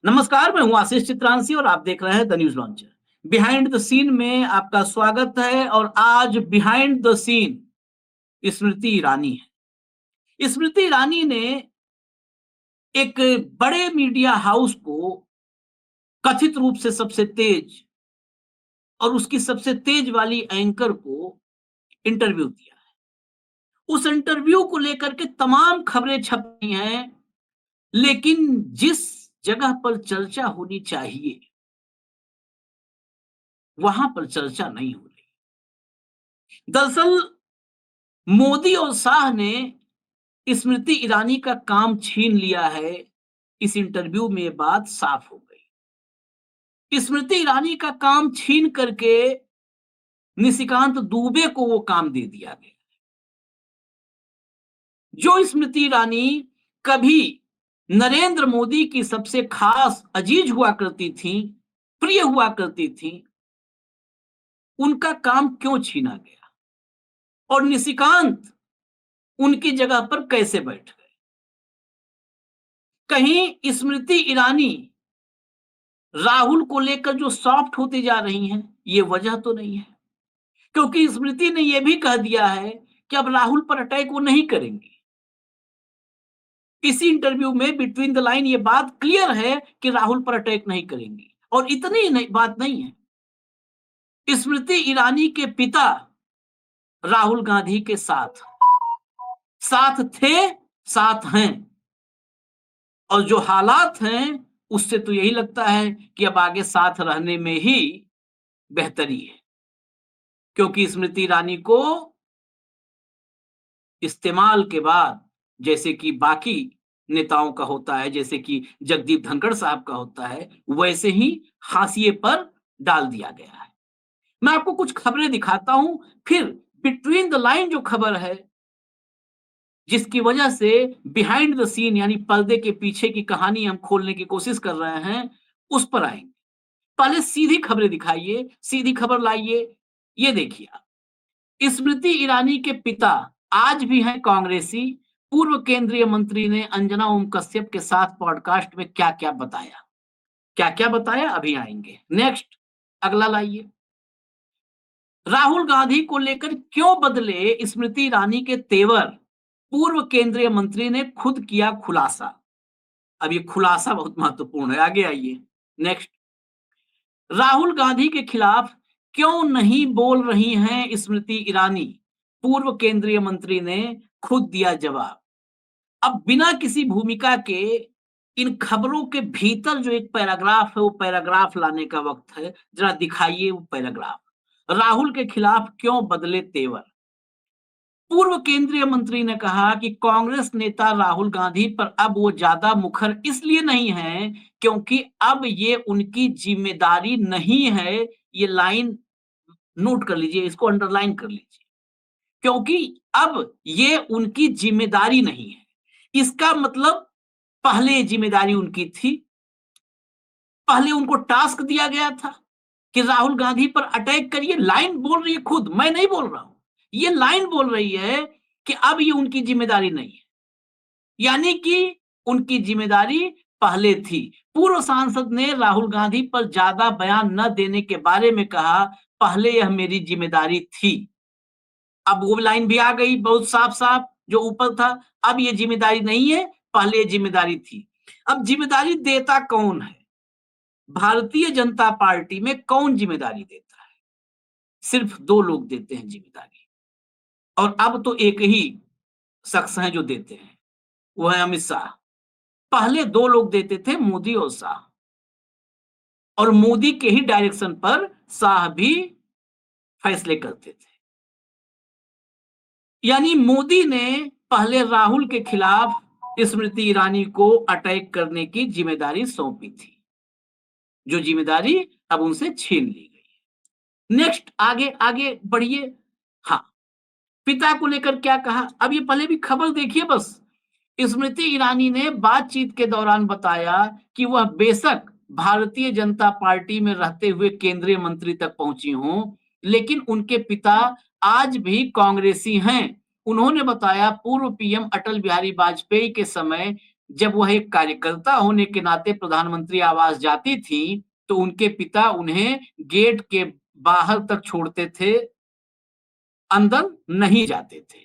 नमस्कार, मैं हूं आशीष चित्रांशी और आप देख रहे हैं the news launcher. Behind the scene में आपका स्वागत है और आज behind the scene Smriti Irani है। स्मृति ईरानी ने एक बड़े मीडिया हाउस को कथित रूप से सबसे तेज और उसकी सबसे तेज वाली एंकर को इंटरव्यू दिया है। उस इंटरव्यू को लेकर के तमाम खबरें छपी हैं, लेकिन जिस जगह पर चर्चा होनी चाहिए वहां पर चर्चा नहीं हो रही। दरअसल मोदी और शाह ने स्मृति ईरानी का काम छीन लिया है। इस इंटरव्यू में ये बात साफ हो गई। स्मृति ईरानी का काम छीन करके निशिकांत दुबे को वो काम दे दिया गया। जो स्मृति ईरानी कभी नरेंद्र मोदी की सबसे खास अजीज हुआ करती थी, प्रिय हुआ करती थी, उनका काम क्यों छीना गया और निशिकांत उनकी जगह पर कैसे बैठ गए? कहीं स्मृति ईरानी राहुल को लेकर जो सॉफ्ट होती जा रही हैं, ये वजह तो नहीं है, क्योंकि स्मृति ने यह भी कह दिया है कि अब राहुल पर अटैक वो नहीं करेंगी। इसी इंटरव्यू में बिटवीन द लाइन ये बात क्लियर है कि राहुल पर अटैक नहीं करेंगी। और इतनी नहीं, बात नहीं है, स्मृति ईरानी के पिता राहुल गांधी के साथ साथ थे, साथ हैं, और जो हालात हैं उससे तो यही लगता है कि अब आगे साथ रहने में ही बेहतरी है, क्योंकि स्मृति ईरानी को इस्तेमाल के बाद, जैसे कि बाकी नेताओं का होता है, जैसे कि जगदीप धनखड़ साहब का होता है, वैसे ही हाशिए पर डाल दिया गया है। मैं आपको कुछ खबरें दिखाता हूं, फिर बिटवीन द लाइन जो खबर है, जिसकी वजह से बिहाइंड द सीन यानी पर्दे के पीछे की कहानी हम खोलने की कोशिश कर रहे हैं, उस पर आएंगे। पहले सीधी खबरें दिखाइए, सीधी खबर लाइए। ये देखिए, स्मृति ईरानी के पिता आज भी हैं कांग्रेसी। पूर्व केंद्रीय मंत्री ने अंजना ओम कश्यप के साथ पॉडकास्ट में क्या क्या बताया, क्या क्या बताया, अभी आएंगे। नेक्स्ट, अगला लाइए। राहुल गांधी को लेकर क्यों बदले स्मृति ईरानी के तेवर, पूर्व केंद्रीय मंत्री ने खुद किया खुलासा। अब ये खुलासा बहुत महत्वपूर्ण है, आगे आइए। नेक्स्ट, राहुल गांधी के खिलाफ क्यों नहीं बोल रही हैं स्मृति ईरानी, पूर्व केंद्रीय मंत्री ने खुद दिया जवाब। अब बिना किसी भूमिका के इन खबरों के भीतर जो एक पैराग्राफ है, वो पैराग्राफ लाने का वक्त है। जरा दिखाइए वो पैराग्राफ। राहुल के खिलाफ क्यों बदले तेवर। पूर्व केंद्रीय मंत्री ने कहा कि कांग्रेस नेता राहुल गांधी पर अब वो ज्यादा मुखर इसलिए नहीं है क्योंकि अब ये उनकी जिम्मेदारी नहीं है। ये लाइन नोट कर लीजिए, इसको अंडरलाइन कर लीजिए, क्योंकि अब ये उनकी जिम्मेदारी नहीं है। इसका मतलब पहले जिम्मेदारी उनकी थी, पहले उनको टास्क दिया गया था कि राहुल गांधी पर अटैक करिए। लाइन बोल रही है खुद, मैं नहीं बोल रहा हूं, ये लाइन बोल रही है कि अब ये उनकी जिम्मेदारी नहीं है, यानी कि उनकी जिम्मेदारी पहले थी। पूर्व सांसद ने राहुल गांधी पर ज्यादा बयान न देने के बारे में कहा, पहले यह मेरी जिम्मेदारी थी। अब वो लाइन भी आ गई बहुत साफ साफ, जो ऊपर था, अब ये जिम्मेदारी नहीं है, पहले ये जिम्मेदारी थी। अब जिम्मेदारी देता कौन है? भारतीय जनता पार्टी में कौन जिम्मेदारी देता है? सिर्फ दो लोग देते हैं जिम्मेदारी, और अब तो एक ही शख्स हैं जो देते हैं, वो है अमित शाह। पहले दो लोग देते थे, मोदी और शाह, और मोदी के ही डायरेक्शन पर शाह भी फैसले करते थे। यानी मोदी ने पहले राहुल के खिलाफ स्मृति ईरानी को अटैक करने की जिम्मेदारी सौंपी थी, जो जिम्मेदारी अब उनसे छीन ली गई है। नेक्स्ट, आगे आगे बढ़िए। हाँ, पिता को लेकर क्या कहा, अब ये पहले भी खबर देखिए बस। स्मृति ईरानी ने बातचीत के दौरान बताया कि वह बेशक भारतीय जनता पार्टी में रहते हुए केंद्रीय मंत्री तक पहुंची हों, लेकिन उनके पिता आज भी कांग्रेसी हैं। उन्होंने बताया पूर्व पीएम अटल बिहारी वाजपेयी के समय जब वह एक कार्यकर्ता होने के नाते प्रधानमंत्री आवास जाती थी, तो उनके पिता उन्हें गेट के बाहर तक छोड़ते थे, अंदर नहीं जाते थे।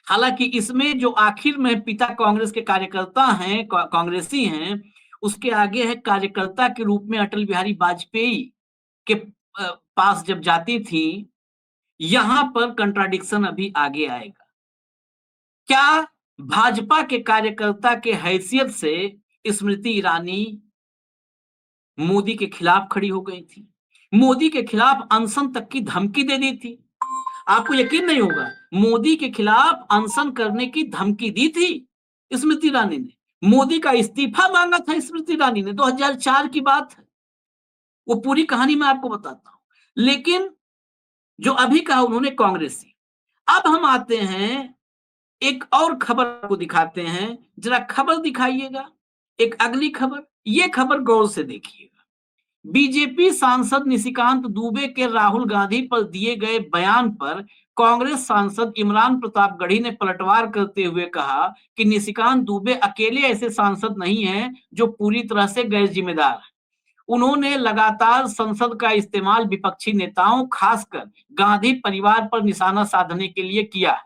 हालांकि इसमें जो आखिर में पिता कांग्रेस के कार्यकर्ता हैं, कांग्रेसी हैं, उसके आगे है कार्यकर्ता के रूप में अटल बिहारी वाजपेयी के पास जब जाती थी, यहां पर कंट्राडिक्शन अभी आगे आएगा। क्या भाजपा के कार्यकर्ता के हैसियत से स्मृति ईरानी मोदी के खिलाफ खड़ी हो गई थी, मोदी के खिलाफ अनशन तक की धमकी दे दी थी। आपको यकीन नहीं होगा, मोदी के खिलाफ अनशन करने की धमकी दी थी स्मृति ईरानी ने। मोदी का इस्तीफा मांगा था स्मृति ईरानी ने, 2004 की बात है। वो पूरी कहानी मैं आपको बताता हूं। लेकिन जो अभी कहा उन्होंने कांग्रेसी। अब हम आते हैं एक और खबर को दिखाते हैं, जरा खबर दिखाइएगा, एक अगली खबर। ये खबर गौर से देखिएगा। बीजेपी सांसद निशिकांत दुबे के राहुल गांधी पर दिए गए बयान पर कांग्रेस सांसद इमरान प्रतापगढ़ी ने पलटवार करते हुए कहा कि निशिकांत दुबे अकेले ऐसे सांसद नहीं हैं जो पूरी तरह से गैर जिम्मेदार हैं। उन्होंने लगातार संसद का इस्तेमाल विपक्षी नेताओं, खासकर गांधी परिवार पर निशाना साधने के लिए किया है।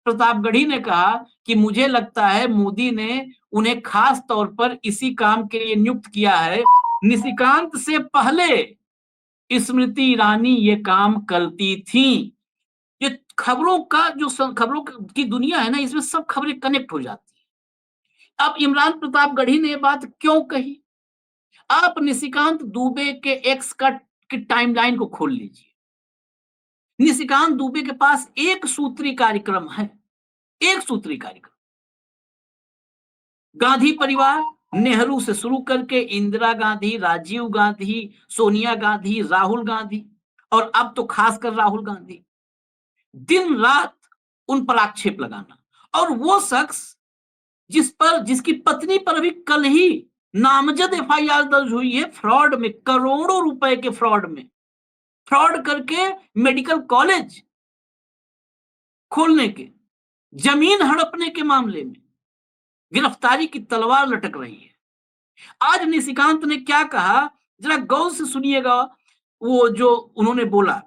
प्रतापगढ़ी ने कहा कि मुझे लगता है मोदी ने उन्हें खास तौर पर इसी काम के लिए नियुक्त किया है। निशिकांत से पहले स्मृति ईरानी ये काम करती थी। ये खबरों का जो खबरों की दुनिया है ना, इसमें सब खबरें कनेक्ट हो जाती है। अब इमरान प्रतापगढ़ी ने ये बात क्यों कही? आप निशिकांत दुबे के एक्स का की टाइमलाइन को खोल लीजिए। निशिकांत दुबे के पास एक सूत्री कार्यक्रम है, एक सूत्री कार्यक्रम। गांधी परिवार, नेहरू से शुरू करके इंदिरा गांधी, राजीव गांधी, सोनिया गांधी, राहुल गांधी और अब तो खासकर राहुल गांधी, दिन रात उन पर आक्षेप लगाना। और वो शख्स जिसकी पत्नी पर अभी कल ही नामजद एफआईआर दर्ज हुई है फ्रॉड में, करोड़ों रुपए के फ्रॉड में, फ्रॉड करके मेडिकल कॉलेज खोलने के, जमीन हड़पने के मामले में गिरफ्तारी की तलवार लटक रही है। आज निशिकांत ने क्या कहा, जरा गौर से सुनिएगा। वो जो उन्होंने बोला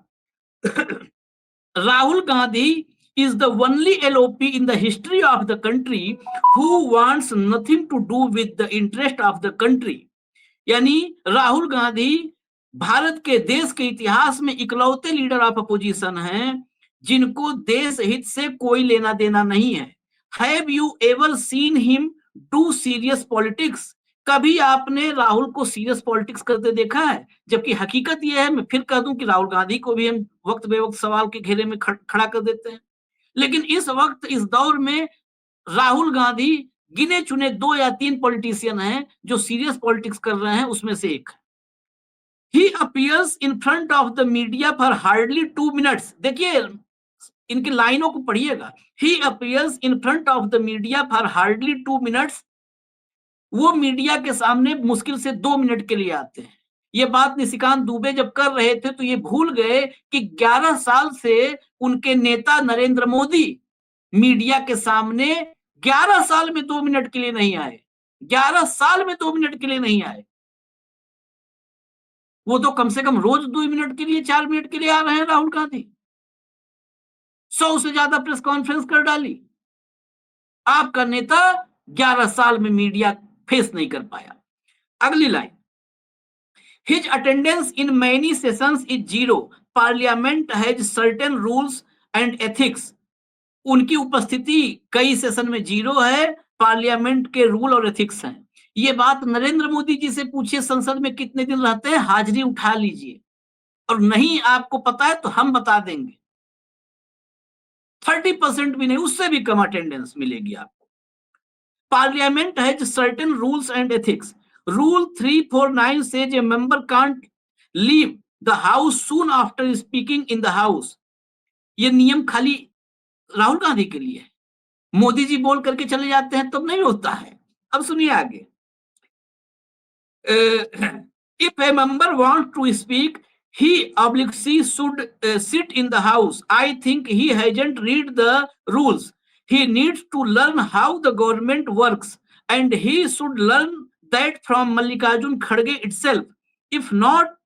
Rahul Gandhi is the only LOP in the history of the country who wants nothing to do with the interest of the country। यानी राहुल गांधी भारत के देश के इतिहास में इकलौते लीडर ऑफ अपोजिशन हैं जिनको देश हित से कोई लेना देना नहीं है। Have you ever seen him do serious politics? कभी आपने राहुल को सीरियस पॉलिटिक्स करते देखा है? जबकि हकीकत यह है, मैं फिर कह दूं कि राहुल गांधी को भी हम वक्त बेवक्त सवाल के घेरे में खड़ा कर देते हैं। लेकिन इस वक्त, इस दौर में राहुल गांधी गिने चुने 2 या 3 पॉलिटिशियन हैं जो सीरियस पॉलिटिक्स कर रहे हैं, उसमें से एक। He appears in front of the media for hardly 2 minutes। देखिए इनकी लाइनों को पढ़िएगा। He appears in front of the media for hardly 2 minutes। वो मीडिया के सामने मुश्किल से 2 मिनट के लिए आते हैं। ये बात निशिकांत दुबे जब कर रहे थे तो ये भूल गए कि 11 साल से उनके नेता नरेंद्र मोदी मीडिया के सामने 11 साल में 2 मिनट के लिए नहीं आए। 11 साल में 2 मिनट के लिए नहीं आए। वो तो कम से कम रोज 2 मिनट के लिए, 4 मिनट के लिए आ रहे हैं राहुल गांधी। 100 से ज्यादा प्रेस कॉन्फ्रेंस कर डाली। आपका नेता 11 साल में मीडिया फेस नहीं कर पाया। अगली line, His attendance in many sessions is zero। Parliament has certain rules and ethics। उनकी उपस्थिति कई सेशन में 0 है, पार्लियामेंट के रूल और एथिक्स हैं। ये बात नरेंद्र मोदी जी से पूछिए, संसद में कितने दिन रहते हैं, हाजिरी उठा लीजिए। और नहीं आपको पता है तो हम बता देंगे, 30% भी नहीं, उससे भी कम अटेंडेंस मिलेगी आपको। Parliament has certain rules and ethics. Rule 349 says a member can't leave the house soon after speaking in the house। ये नियम खाली राहुल गांधी के लिए है। मोदी जी बोल करके चले जाते हैं तब नहीं होता है। अब सुनिए आगे। If a member wants to speak, he or she should sit in the house। I think he hasn't read the rules। He needs to learn how the government works। and he should learn that from Mallikarjun Kharge itself. If not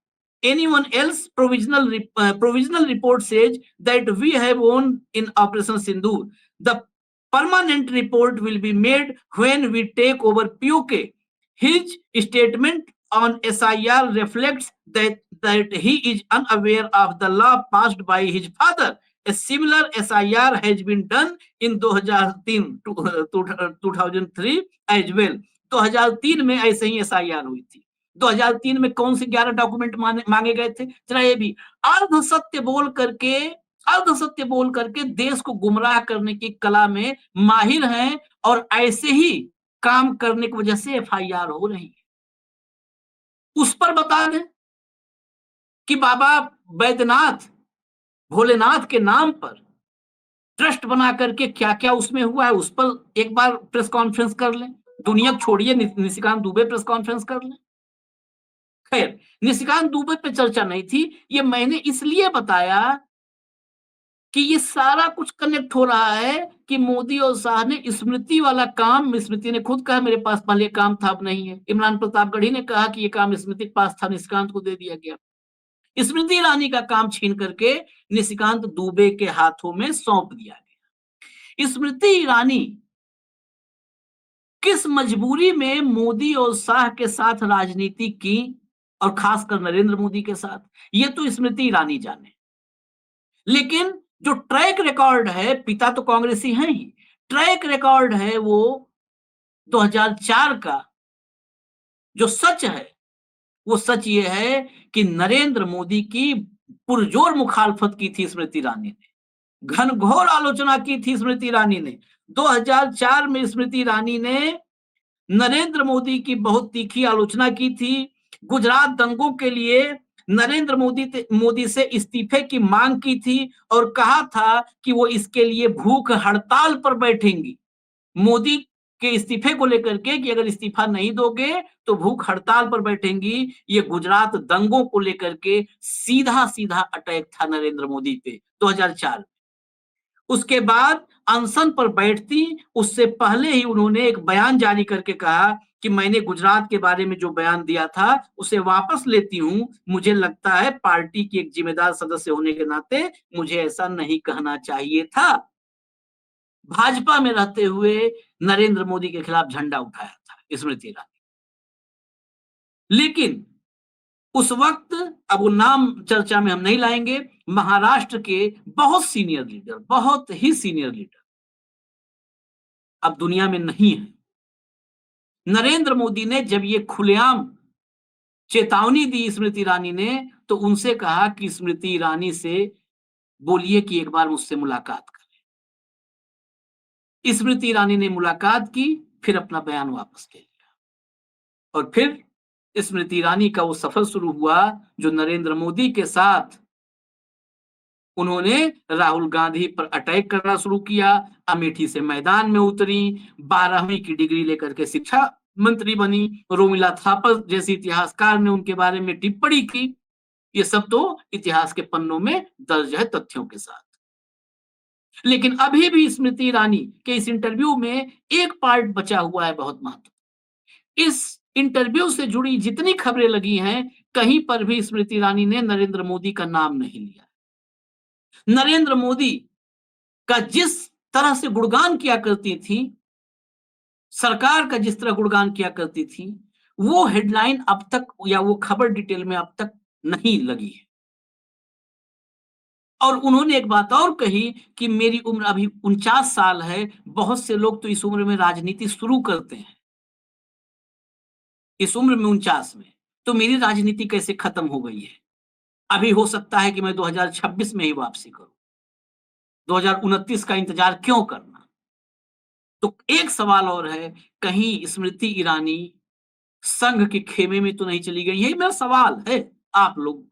anyone else, provisional report says that we have won in Operation Sindoor. The permanent report will be made when we take over POK. His statement on SIR reflects that he is unaware of the law passed by his father. A similar SIR has been done in 2003 as well. 2003 में ऐसे ही SIR हुई थी। 2003 में कौन से 11 document मांगे गए थे? जरा ये भी अर्ध सत्य बोल करके देश को गुमराह करने की कला में माहिर हैं और ऐसे ही काम करने की वजह से FIR हो रही है। उस पर बता दें कि बाबा बैद्यनाथ भोलेनाथ के नाम पर ट्रस्ट बना करके क्या क्या उसमें हुआ है, उस पर एक बार प्रेस कॉन्फ्रेंस कर लें। दुनिया छोड़िए, निशिकांत दुबे प्रेस कॉन्फ्रेंस कर लें। खैर, निशिकांत दुबे पे चर्चा नहीं थी, ये मैंने इसलिए बताया कि ये सारा कुछ कनेक्ट हो रहा है कि मोदी और शाह ने स्मृति वाला काम, स्मृति ने खुद कहा मेरे पास पहले काम था, अब नहीं है। इमरान प्रतापगढ़ी ने कहा कि ये काम स्मृति के पास था, निशिकांत को दे दिया गया। स्मृति ईरानी का काम छीन करके निशिकांत दुबे के हाथों में सौंप दिया गया। स्मृति ईरानी किस मजबूरी में मोदी और शाह के साथ राजनीति की, और खासकर नरेंद्र मोदी के साथ, ये तो स्मृति ईरानी जाने। लेकिन जो ट्रैक रिकॉर्ड है, पिता तो कांग्रेसी हैं ही, ट्रैक रिकॉर्ड है वो 2004 का, जो सच है वो सच ये है कि नरेंद्र मोदी की पुरजोर मुखालफत की थी स्मृति ईरानी ने, घनघोर आलोचना की थी स्मृति ईरानी ने। 2004 में स्मृति ईरानी ने नरेंद्र मोदी की बहुत तीखी आलोचना की थी। गुजरात दंगों के लिए नरेंद्र मोदी से इस्तीफे की मांग की थी और कहा था कि वो इसके लिए भूख हड़ताल पर बैठेंगी, मोदी के इस्तीफे को लेकर के, कि अगर इस्तीफा नहीं दोगे तो भूख हड़ताल पर बैठेंगी। ये गुजरात दंगों को लेकर के सीधा सीधा अटैक था नरेंद्र मोदी पे 2004। उसके बाद अनशन पर बैठती, उससे पहले ही उन्होंने एक बयान जारी करके कहा कि मैंने गुजरात के बारे में जो बयान दिया था उसे वापस लेती हूं। मुझे लगता है पार्टी की एक जिम्मेदार सदस्य होने के नाते मुझे ऐसा नहीं कहना चाहिए था। भाजपा में रहते हुए नरेंद्र मोदी के खिलाफ झंडा उठाया था स्मृति ईरानी। लेकिन उस वक्त, अब वो नाम चर्चा में हम नहीं लाएंगे, महाराष्ट्र के बहुत सीनियर लीडर, बहुत ही सीनियर लीडर अब दुनिया में नहीं है। नरेंद्र मोदी ने जब ये खुलेआम चेतावनी दी स्मृति ईरानी ने, तो उनसे कहा कि स्मृति ईरानी से बोलिए कि एक बार मुझसे मुलाकात करें। स्मृति ईरानी ने मुलाकात की, फिर अपना बयान वापस ले लिया, और फिर स्मृति ईरानी का वो सफर शुरू हुआ जो नरेंद्र मोदी के साथ उन्होंने राहुल गांधी पर अटैक करना शुरू किया, अमेठी से मैदान में उतरी, 12वीं की डिग्री लेकर के शिक्षा मंत्री बनी, रोमिला थापर जैसी इतिहासकार ने उनके बारे में टिप्पणी की। ये सब तो इतिहास के पन्नों में दर्ज है तथ्यों के साथ। लेकिन अभी भी स्मृति ईरानी के इस इंटरव्यू में एक पार्ट बचा हुआ है बहुत महत्वपूर्ण। इस इंटरव्यू से जुड़ी जितनी खबरें लगी हैं, कहीं पर भी स्मृति ईरानी ने नरेंद्र मोदी का नाम नहीं लिया। नरेंद्र मोदी का जिस तरह से गुणगान किया करती थी, सरकार का जिस तरह गुणगान किया करती थी, वो हेडलाइन अब तक, या वो खबर डिटेल में अब तक नहीं लगी है। और उन्होंने एक बात और कही कि मेरी उम्र अभी 49 साल है, बहुत से लोग तो इस उम्र में राजनीति शुरू करते हैं, इस उम्र में 49 में, तो मेरी राजनीति कैसे खत्म हो गई है? अभी हो सकता है कि मैं 2026 में ही वापसी करूं, 2029 का इंतजार क्यों करना? तो एक सवाल और है, कहीं स्मृति ईरानी संघ के खेमे में तो नहीं चली गई? यही मेरा सवाल है। आप लोग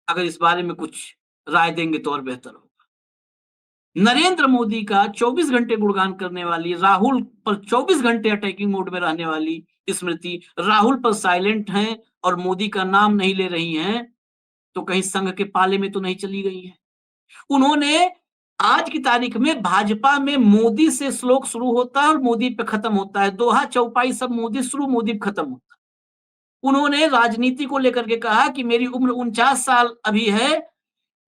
अगर इस बारे में कुछ राय देंगे तो और बेहतर होगा। नरेंद्र मोदी का 24 घंटे गुणगान करने वाली, राहुल पर 24 घंटे अटैकिंग मोड में रहने वाली स्मृति राहुल पर साइलेंट हैं और मोदी का नाम नहीं ले रही हैं, तो कहीं संघ के पाले में तो नहीं चली गई है? उन्होंने आज की तारीख में भाजपा में मोदी से श्लोक शुरू होता है और मोदी पे खत्म होता है। दोहा चौपाई सब मोदी शुरू, मोदी पे खत्म होता है। उन्होंने राजनीति को लेकर के कहा कि मेरी उम्र 49 साल अभी है,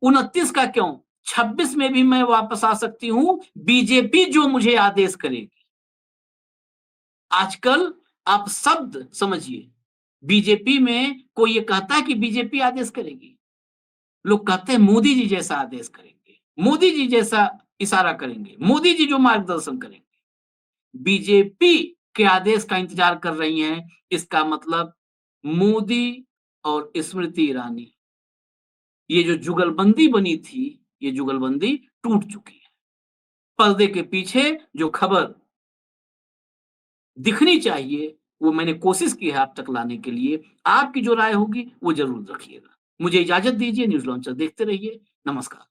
29 का क्यों? 26 में भी मैं वापस आ सकती हूँ, बीजेपी जो मुझे आदेश करेगी। आजकल आप शब्द समझिए, बीजेपी में कोई ये कहता है कि बीजेपी आदेश करेगी। लोग कहते हैं मोदी जी जैसा आदेश करेंगे, मोदी जी जैसा इशारा करेंगे, मोदी जी जो मार्गदर्शन करेंगे। बीजेपी के आदेश का इंतजार कर रही हैं, इसका मतलब मोदी और स्मृति ईरानी, ये जो जुगलबंदी बनी थी, ये जुगलबंदी टूट चुकी है। पर्दे के पीछे जो खबर दिखनी चाहिए, वो मैंने कोशिश की है आप तक लाने के लिए। आपकी जो राय होगी, वो ज़रूर रखिएगा। मुझे इजाज़त दीजिए, न्यूज़ लॉन्चर देखते रहिए। नमस्कार।